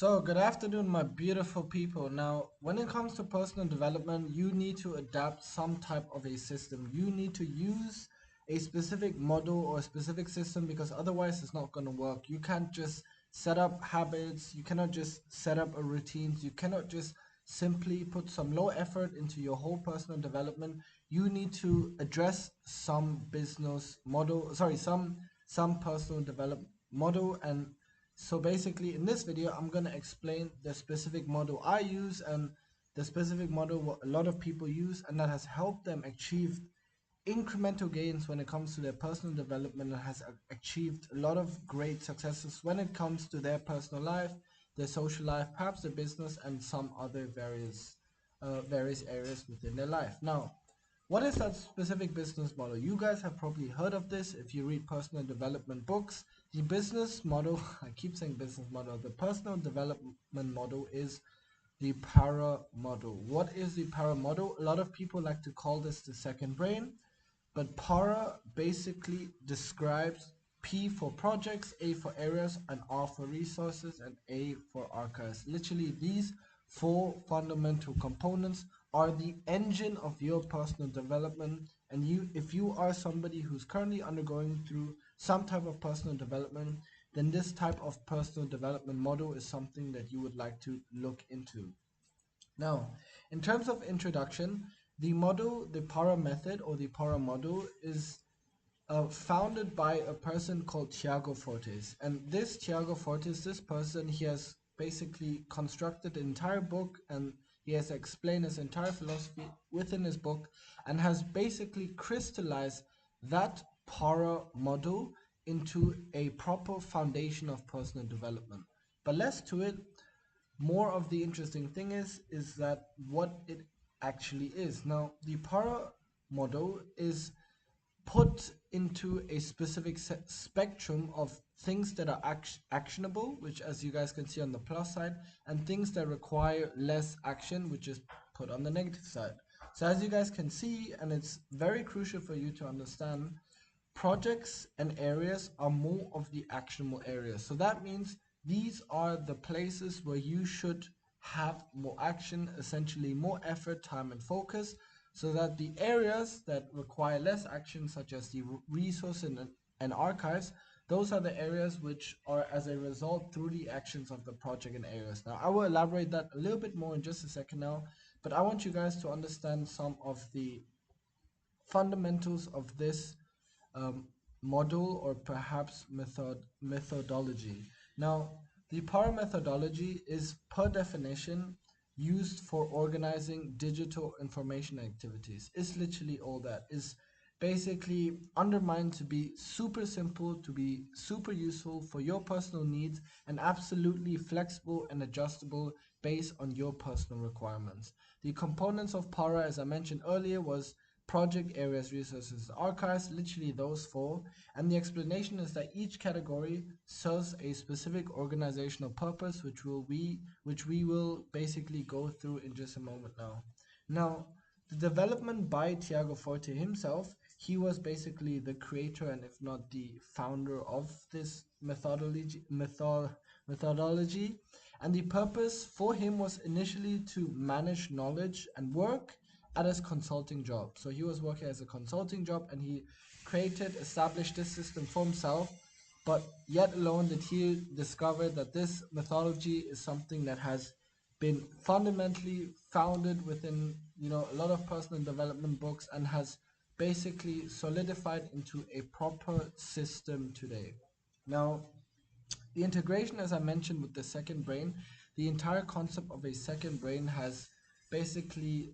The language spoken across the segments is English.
So, good afternoon, my beautiful people. Now, when it comes to personal development, you need to adapt some type of a system. You need to use a specific model or a specific system because otherwise it's not going to work. You can't just set up habits, you cannot just set up a routines, you cannot just simply put some low effort into your whole personal development. You need to address some business model, sorry, some personal development model. And so basically in this video, I'm going to explain the specific model I use and the specific model what a lot of people use and that has helped them achieve incremental gains when it comes to their personal development and has achieved a lot of great successes when it comes to their personal life, their social life, perhaps their business and some other various areas within their life. Now, what is that specific business model? You guys have probably heard of this if you read personal development books. The business model, I keep saying business model, the personal development model is the para model. What is the para model? A lot of people like to call this the second brain, but para basically describes P for projects, A for areas, and R for resources, and A for archives. Literally, these four fundamental components are the engine of your personal development. And if you are somebody who's currently undergoing through some type of personal development, then this type of personal development model is something that you would like to look into. Now, in terms of introduction, the model, the para method or the para model is founded by a person called Tiago Fortes. And this Tiago Fortes, this person, he has basically constructed the entire book and he has explained his entire philosophy within his book and has basically crystallized that para model into a proper foundation of personal development. But less to it, more of the interesting thing is that what it actually is. Now, the para model is put into a specific spectrum of things that are actionable, which as you guys can see on the plus side, and things that require less action, which is put on the negative side. So as you guys can see, and it's very crucial for you to understand, projects and areas are more of the actionable areas. So that means these are the places where you should have more action, essentially more effort, time, and focus, so that the areas that require less action, such as the resource and archives, those are the areas which are as a result through the actions of the project and areas. Now, I will elaborate that a little bit more in just a second now, but I want you guys to understand some of the fundamentals of this model or perhaps methodology. Now, the PAR methodology is per definition used for organizing digital information activities. It's literally all that. Is basically undermined to be super simple, to be super useful for your personal needs, and absolutely flexible and adjustable based on your personal requirements. The components of PARA, as I mentioned earlier, was project, areas, resources, archives, literally those four. And the explanation is that each category serves a specific organizational purpose, which we will basically go through in just a moment now. Now, the development by Tiago Forte himself, he was basically the creator and if not the founder of this methodology. And the purpose for him was initially to manage knowledge and work at his consulting job. So he was working as a consulting job and he established this system for himself, but yet alone did he discover that this methodology is something that has been fundamentally founded within a lot of personal development books and has basically solidified into a proper system today. Now, the integration, as I mentioned, with the second brain, the entire concept of a second brain has basically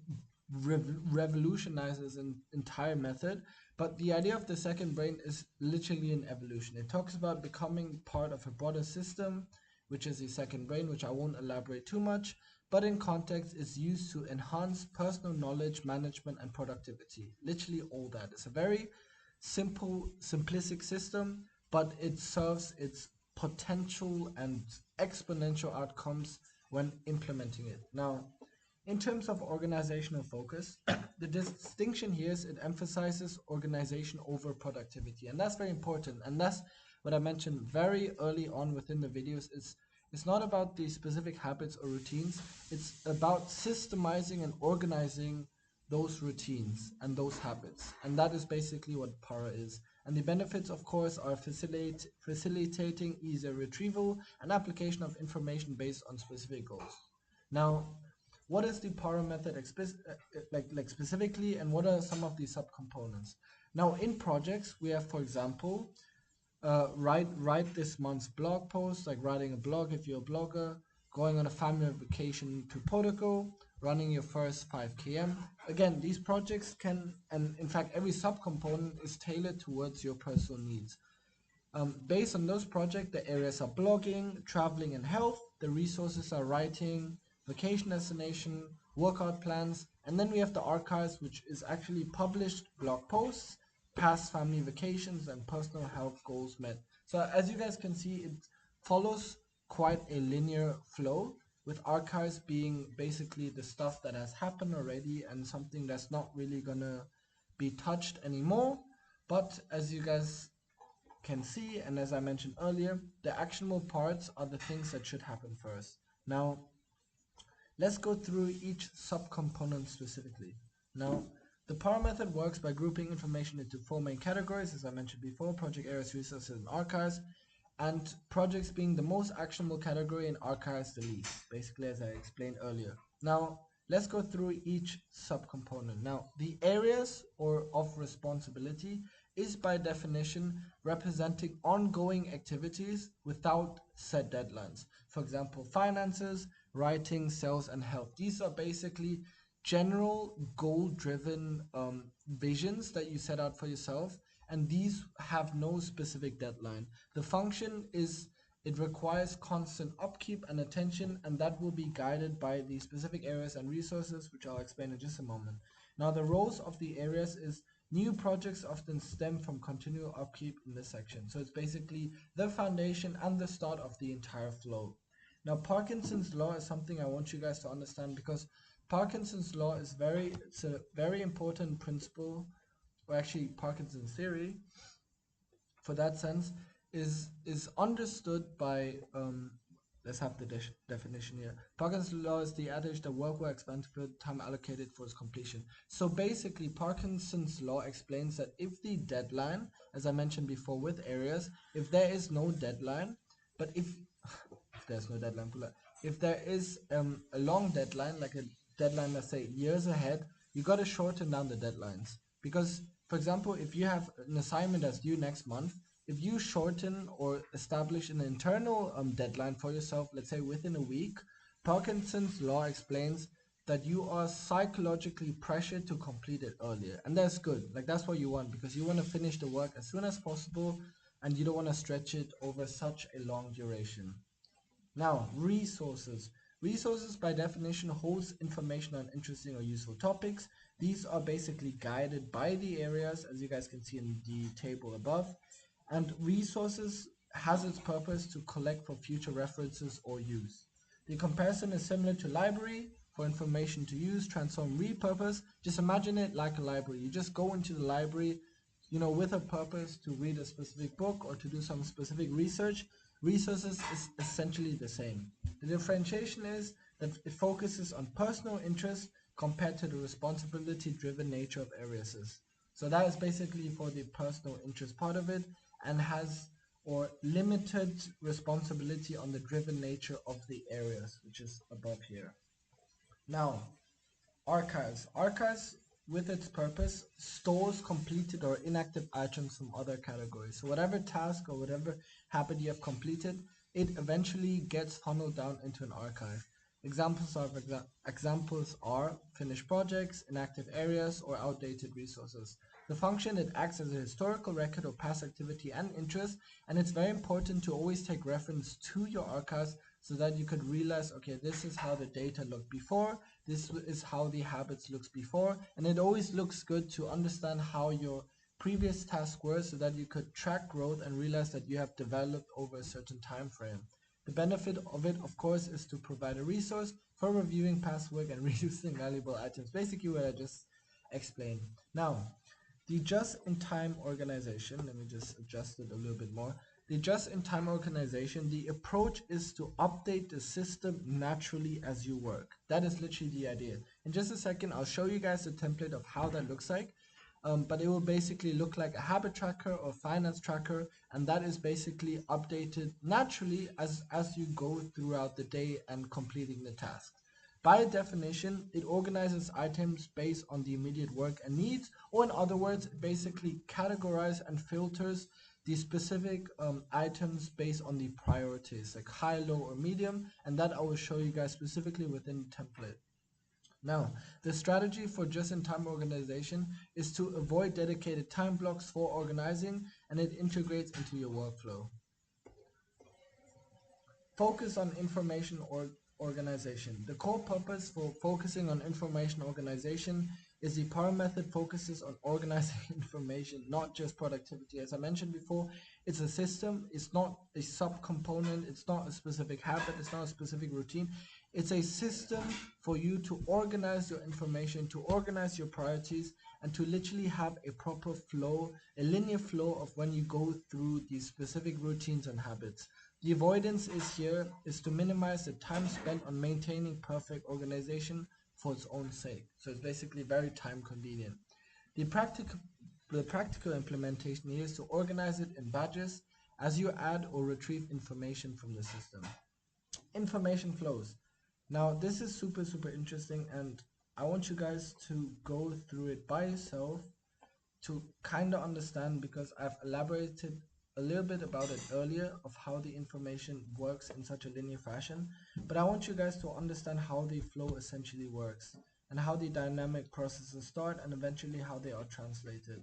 revolutionizes an entire method. But the idea of the second brain is literally an evolution. It talks about becoming part of a broader system, which is the second brain, which I won't elaborate too much, but in context it's used to enhance personal knowledge management and productivity. Literally all that. It's a very simple, simplistic system, but it serves its potential and exponential outcomes when implementing it. Now, in terms of organizational focus, the distinction here is it emphasizes organization over productivity, and that's very important. And that's what I mentioned very early on within the videos. It's not about the specific habits or routines. It's about systemizing and organizing those routines and those habits. And that is basically what Para is. And the benefits, of course, are facilitating easier retrieval and application of information based on specific goals. Now, what is the Para method like specifically, and what are some of the subcomponents? Now, in projects, we have, for example, write this month's blog post, like writing a blog if you're a blogger, going on a family vacation to Portugal, running your first 5 km. Again, these projects can, and in fact, every subcomponent is tailored towards your personal needs. Based on those projects, the areas are blogging, traveling, and health. The resources are writing, vacation destination, workout plans, and then we have the archives, which is actually published blog posts, past family vacations, and personal health goals met. So as you guys can see, it follows quite a linear flow, with archives being basically the stuff that has happened already and something that's not really gonna be touched anymore. But as you guys can see, and as I mentioned earlier, the actionable parts are the things that should happen first. Now, let's go through each subcomponent specifically. Now, the PAR method works by grouping information into four main categories, as I mentioned before: project areas, resources, and archives, and projects being the most actionable category and archives the least, basically as I explained earlier. Now, let's go through each subcomponent. Now, the areas or of responsibility is by definition representing ongoing activities without set deadlines. For example, finances, writing, sales, and health. These are basically general goal-driven visions that you set out for yourself, and these have no specific deadline. The function is it requires constant upkeep and attention, and that will be guided by the specific areas and resources, which I'll explain in just a moment. Now, the roles of the areas is new projects often stem from continual upkeep in this section. So it's basically the foundation and the start of the entire flow. Now, Parkinson's law is something I want you guys to understand, because Parkinson's law is it's a very important principle, or actually Parkinson's theory, for that sense, is understood by let's have the definition here. Parkinson's law is the adage that work will expand for time allocated for its completion. So basically, Parkinson's law explains that if the deadline, as I mentioned before with areas, if there is no deadline, but if there's no deadline, if there is a long deadline, like a deadline, let's say years ahead, you got to shorten down the deadlines. Because, for example, if you have an assignment that's due next month, if you shorten or establish an internal deadline for yourself, let's say within a week, Parkinson's law explains that you are psychologically pressured to complete it earlier. And that's good. Like, that's what you want, because you want to finish the work as soon as possible, and you don't want to stretch it over such a long duration. Now, resources. Resources by definition holds information on interesting or useful topics. These are basically guided by the areas, as you guys can see in the table above. And resources has its purpose to collect for future references or use. The comparison is similar to library for information to use, transform, repurpose. Just imagine it like a library. You just go into the library, with a purpose to read a specific book or to do some specific research. Resources is essentially the same. The differentiation is that it focuses on personal interest compared to the responsibility-driven nature of areas. So that is basically for the personal interest part of it, and has or limited responsibility on the driven nature of the areas, which is above here. Now, archives. Archives, with its purpose, stores completed or inactive items from other categories. So whatever task or whatever habit you have completed, it eventually gets funneled down into an archive. Examples are finished projects, inactive areas, or outdated resources. The function, it acts as a historical record of past activity and interest, and it's very important to always take reference to your archives so that you could realize, okay, this is how the data looked before, this is how the habits looks before, and it always looks good to understand how your previous tasks were so that you could track growth and realize that you have developed over a certain time frame. The benefit of it, of course, is to provide a resource for reviewing past work and reusing valuable items. Basically what I just explained. Now, the just-in-time organization, let me just adjust it a little bit more. the just-in-time organization, the approach is to update the system naturally as you work. That is literally the idea. In just a second, I'll show you guys the template of how that looks like. But it will basically look like a habit tracker or finance tracker, and that is basically updated naturally as you go throughout the day and completing the tasks. By definition, it organizes items based on the immediate work and needs, or in other words, it basically categorizes and filters the specific items based on the priorities, like high, low, or medium, and that I will show you guys specifically within the template. Now, the strategy for just-in-time organization is to avoid dedicated time blocks for organizing, and it integrates into your workflow. Focus on information or organization. The core purpose for focusing on information organization is the PAR method focuses on organizing information, not just productivity. As I mentioned before, it's a system, it's not a subcomponent, it's not a specific habit, it's not a specific routine. It's a system for you to organize your information, to organize your priorities, and to literally have a proper flow, a linear flow of when you go through these specific routines and habits. The avoidance is to minimize the time spent on maintaining perfect organization for its own sake. So it's basically very time convenient. The practical implementation here is to organize it in badges as you add or retrieve information from the system. Information flows. Now this is super interesting, and I want you guys to go through it by yourself to kind of understand, because I've elaborated a little bit about it earlier of how the information works in such a linear fashion, but I want you guys to understand how the flow essentially works and how the dynamic processes start and eventually how they are translated.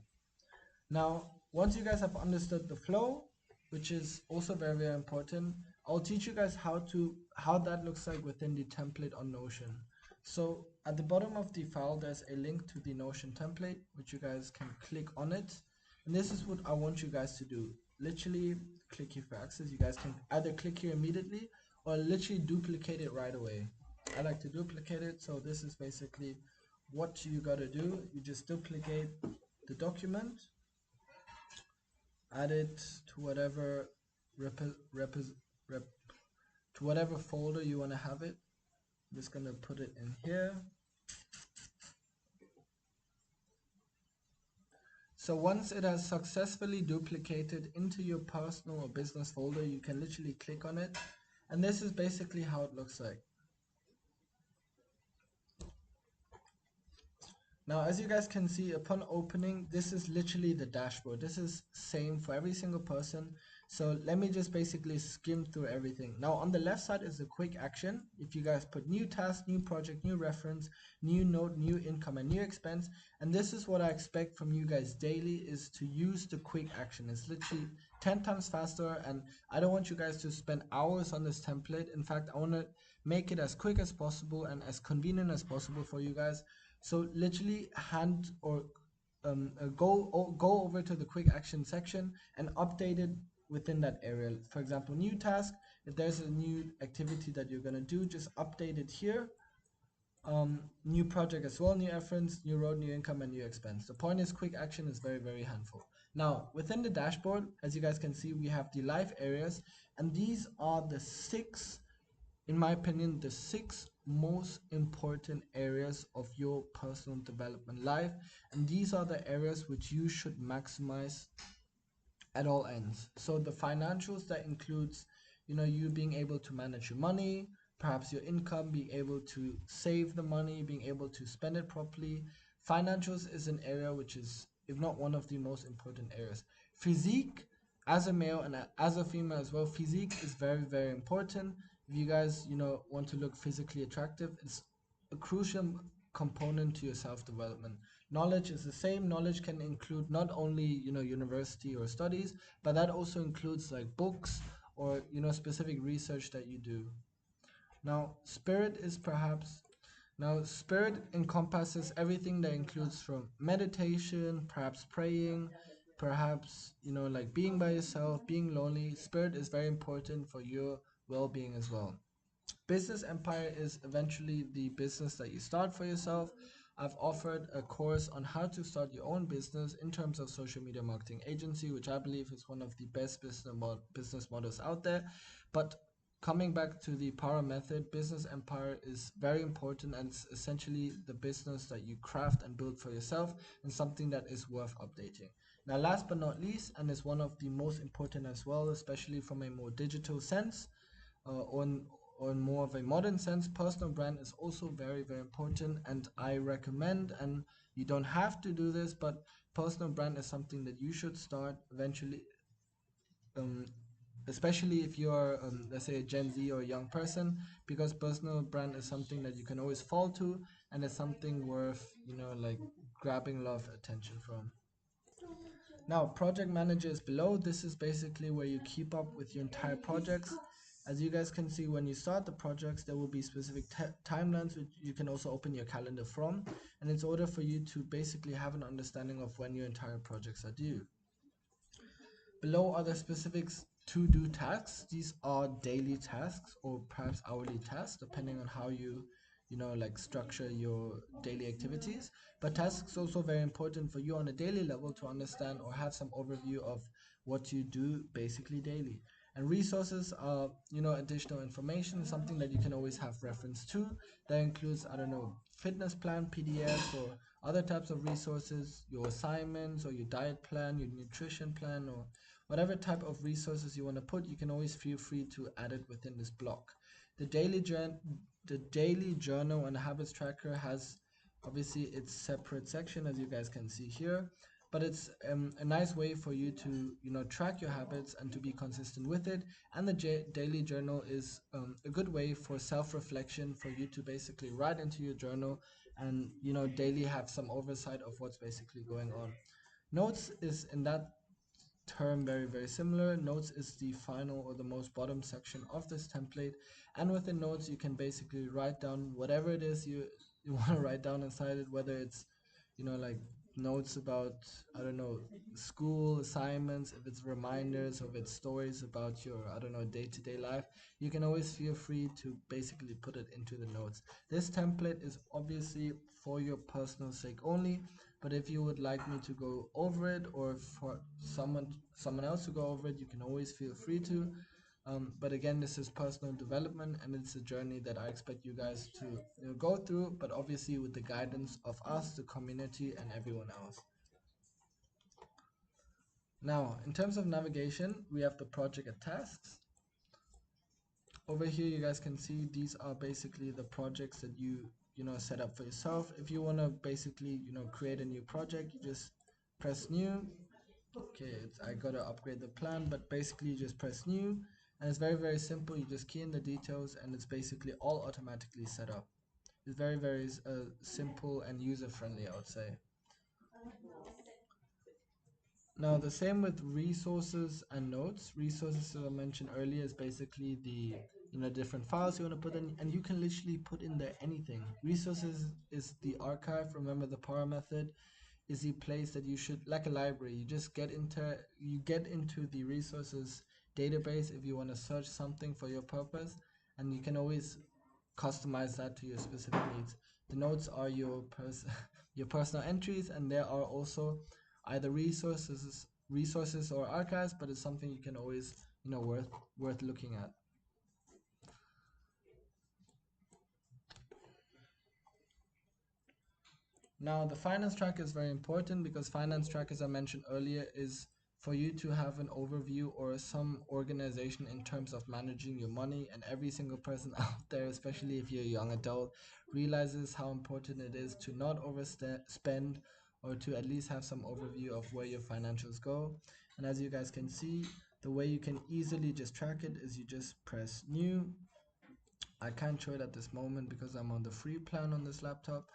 Now, once you guys have understood the flow, which is also very important, I'll teach you guys how that looks like within the template on Notion. So at the bottom of the file, there's a link to the Notion template, which you guys can click on it. And this is what I want you guys to do. Literally click here for access. You guys can either click here immediately or literally duplicate it right away. I like to duplicate it. So this is basically what you got to do. You just duplicate the document, add it to whatever to whatever folder you want to have it. I'm just going to put it in here. So once it has successfully duplicated into your personal or business folder, you can literally click on it, and this is basically how it looks like. Now, as you guys can see, upon opening, this is literally the dashboard. This is same for every single person. So let me just basically skim through everything. Now, on the left side is the quick action. If you guys put new task, new project, new reference, new note, new income, and new expense, and this is what I expect from you guys daily, is to use the quick action. It's literally 10 times faster, and I don't want you guys to spend hours on this template. In fact, I want to make it as quick as possible and as convenient as possible for you guys. So literally go over to the quick action section and update it within that area. For example, new task, if there's a new activity that you're going to do, just update it here. New project as well, new reference, new road, new income, and new expense. The point is, quick action is very handful. Now, within the dashboard, as you guys can see, we have the live areas, and these are the six, in my opinion, the six most important areas of your personal development life, and these are the areas which you should maximize at all ends. So the financials, that includes, you being able to manage your money, perhaps your income, being able to save the money, being able to spend it properly. Financials is an area which is, if not one of the most important areas. Physique, as a male and as a female as well, physique is very important. If you guys, want to look physically attractive, it's a crucial component to your self-development. Knowledge is the same. Knowledge can include not only, university or studies, but that also includes like books or, specific research that you do. Now, spirit encompasses everything that includes from meditation, perhaps praying, perhaps, like being by yourself, being lonely. Spirit is very important for your well-being as well. Business empire is eventually the business that you start for yourself, I've offered a course on how to start your own business in terms of social media marketing agency, which I believe is one of the best business models out there. But coming back to the Power Method, business empire is very important, and it's essentially the business that you craft and build for yourself, and something that is worth updating. Now, last but not least, and is one of the most important as well, especially from a more digital sense, on more of a modern sense, personal brand is also very, very important. And I recommend, and you don't have to do this, but personal brand is something that you should start eventually, um, especially if you're, let's say, a Gen Z or a young person, because personal brand is something that you can always fall to, and it's something worth, like grabbing a lot of attention from. Now, project manager is below. This is basically where you keep up with your entire projects. As you guys can see, when you start the projects, there will be specific timelines which you can also open your calendar from. And it's order for you to basically have an understanding of when your entire projects are due. Below are the specifics to do tasks. These are daily tasks or perhaps hourly tasks, depending on how like structure your daily activities. But tasks also very important for you on a daily level to understand or have some overview of what you do basically daily. And resources are, additional information, something that you can always have reference to. That includes, I don't know, fitness plan, PDFs, or other types of resources, your assignments, or your diet plan, your nutrition plan, or whatever type of resources you want to put, you can always feel free to add it within this block. The daily journal and habits tracker has obviously its separate section, as you guys can see here, but it's a nice way for you to track your habits and to be consistent with it. And the daily journal is a good way for self-reflection, for you to basically write into your journal and daily have some oversight of what's basically going on. Notes is in that term very, very similar. Notes is the final or the most bottom section of this template, and within notes you can basically write down whatever it is you want to write down inside it, whether it's like notes about, I don't know, school assignments, if it's reminders, or if it's stories about your, I don't know, day-to-day life. You can always feel free to basically put it into the notes. This template is obviously for your personal sake only, but if you would like me to go over it, or for someone else to go over it, you can always feel free to. But again, this is personal development, and it's a journey that I expect you guys to go through, but obviously with the guidance of us, the community, and everyone else. Now, in terms of navigation, we have the project and tasks. Over here, you guys can see these are basically the projects that you set up for yourself. If you want to basically create a new project, you just press new. Okay, I gotta upgrade the plan, but basically you just press new, and it's very, very simple. You just key in the details, and it's basically all automatically set up. It's very, very simple and user friendly, I would say. Now, the same with resources and notes. Resources, as I mentioned earlier, is basically the different files you want to put in, and you can literally put in there anything. Resources is the archive. Remember, the Power Method is the place that you should, like a library, you just get into the resources database if you want to search something for your purpose, and you can always customize that to your specific needs. The notes are your your personal entries, and there are also either resources or archives, but it's something you can always worth looking at. Now, the finance track is very important because finance track, as I mentioned earlier, is for you to have an overview or some organization in terms of managing your money. And every single person out there, especially if you're a young adult, realizes how important it is to not overspend, or to at least have some overview of where your financials go. And as you guys can see, the way you can easily just track it is you just press new. I can't show it at this moment because I'm on the free plan on this laptop,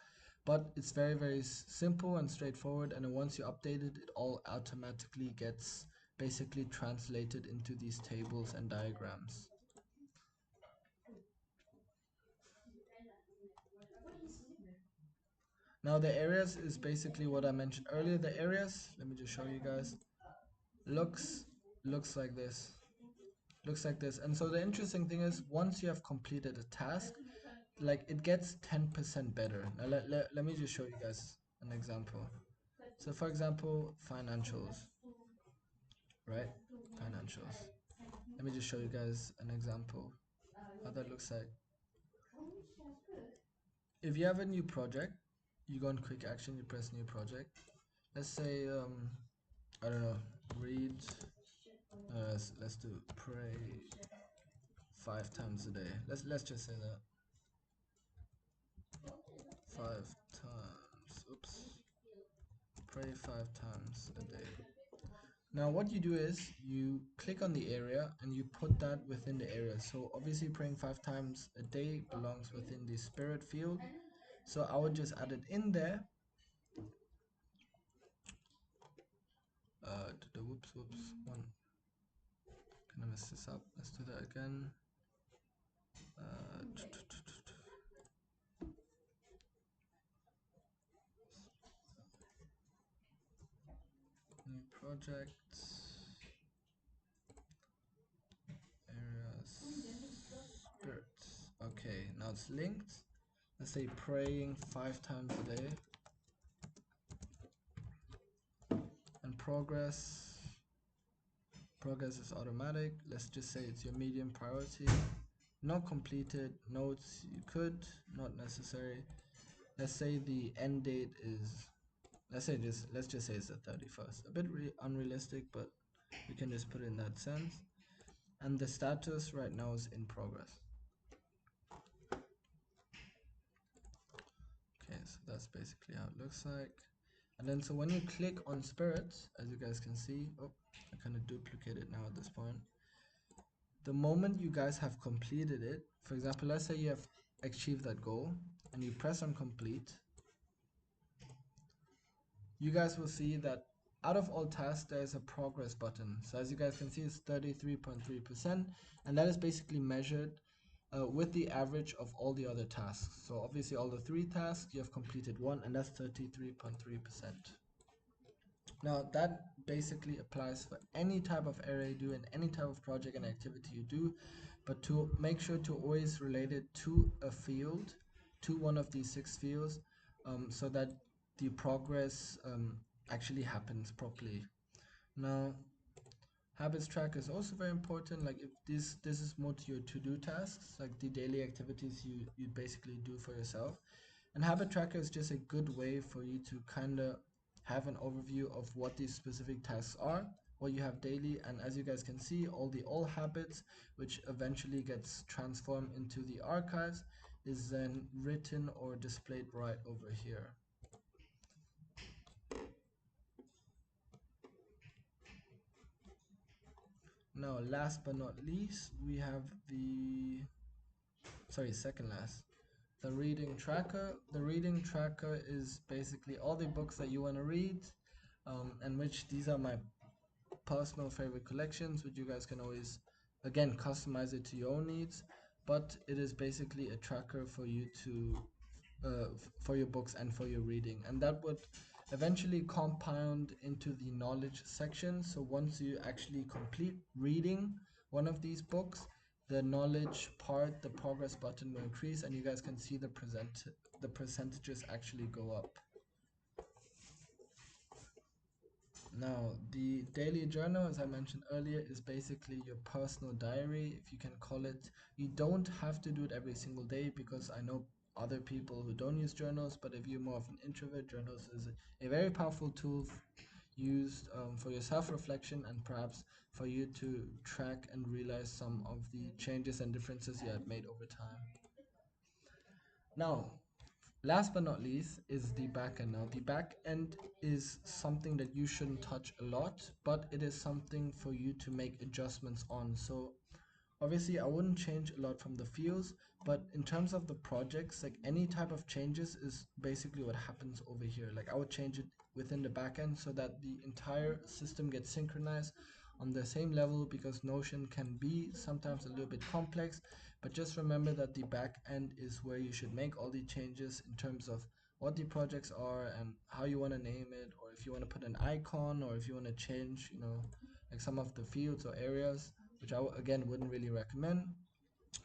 but it's very, very simple and straightforward, and once you update it, it all automatically gets basically translated into these tables and diagrams. Now, the areas is basically what I mentioned earlier. The areas, let me just show you guys, looks looks like this. And so the interesting thing is, once you have completed a task, like it gets 10% better. Now let me just show you guys an example. So for example, financials, right? Financials. Let me just show you guys an example how that looks like. If you have a new project, you go on quick action, you press new project. Let's say I don't know, read let's do pray 5 times a day. Let's just say that 5 times. Oops. Pray 5 times a day. Now what you do is you click on the area and you put that within the area. So obviously praying 5 times a day belongs within the spirit field. So I would just add it in there. Whoops, one. Gonna mess this up. Let's do that again. New project. Areas. Spirits. Okay, now it's linked. Let's say praying 5 times a day. And progress. Progress is automatic. Let's just say it's your medium priority. Not completed. Notes you could, not necessary. Let's say the end date is, let's just say it's the 31st. A bit unrealistic, but we can just put it in that sense. And the status right now is in progress. Okay, so that's basically how it looks like. And then so when you click on spirits, as you guys can see, oh, I kind of duplicate it now at this point. The moment you guys have completed it, for example, let's say you have achieved that goal and you press on complete, you guys will see that out of all tasks there is a progress button. So as you guys can see, it's 33.3%, and that is basically measured with the average of all the other tasks. So obviously all the 3 tasks you have completed 1, and that's 33.3%. Now that basically applies for any type of area you do and any type of project and activity you do, but to make sure to always relate it to a field, to one of these 6 fields, so that the progress actually happens properly. Now habits tracker is also very important. Like if this is more to your to-do tasks, like the daily activities you basically do for yourself. And habit tracker is just a good way for you to kind of have an overview of what these specific tasks are, what you have daily, and as you guys can see, all habits, which eventually gets transformed into the archives, is then written or displayed right over here. Now, last but not least, we have the, sorry, second last, the reading tracker. The reading tracker is basically all the books that you want to read, and which these are my personal favorite collections, which you guys can always, again, customize it to your own needs. But it is basically a tracker for you to for your books and for your reading, and that would eventually compound into the knowledge section. So once you actually complete reading one of these books, the knowledge part, the progress button will increase, and you guys can see the percentages actually go up. Now, the daily journal, as I mentioned earlier, is basically your personal diary, if you can call it. You don't have to do it every single day, because I know other people who don't use journals, but if you're more of an introvert, journals is a very powerful tool used for your self-reflection and perhaps for you to track and realize some of the changes and differences you have made over time. Now, last but not least is the backend. Now, the backend is something that you shouldn't touch a lot, but it is something for you to make adjustments on. So obviously I wouldn't change a lot from the fields, but in terms of the projects, like any type of changes is basically what happens over here. Like I would change it within the backend so that the entire system gets synchronized on the same level, because Notion can be sometimes a little bit complex. But just remember that the back end is where you should make all the changes in terms of what the projects are and how you want to name it, or if you want to put an icon, or if you want to change, like some of the fields or areas, which I again wouldn't really recommend.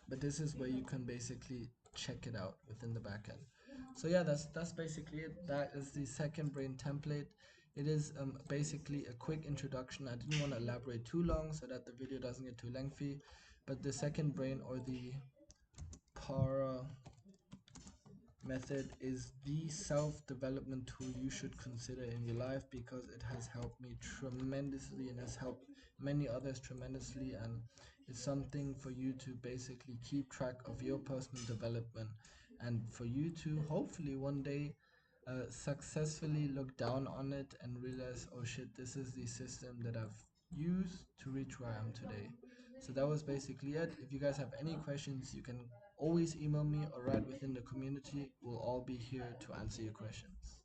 but this is where you can basically check it out within the backend. So yeah, that's basically it. That is the second brain template. It is basically a quick introduction. I didn't want to elaborate too long so that the video doesn't get too lengthy, but the second brain, or the para method, is the self-development tool you should consider in your life, because it has helped me tremendously and has helped many others tremendously, and it's something for you to basically keep track of your personal development, and for you to hopefully one day successfully look down on it and realize, oh shit, this is the system that I've used to reach where I am today. So that was basically it. If you guys have any questions, you can always email me or write within the community. We'll all be here to answer your questions.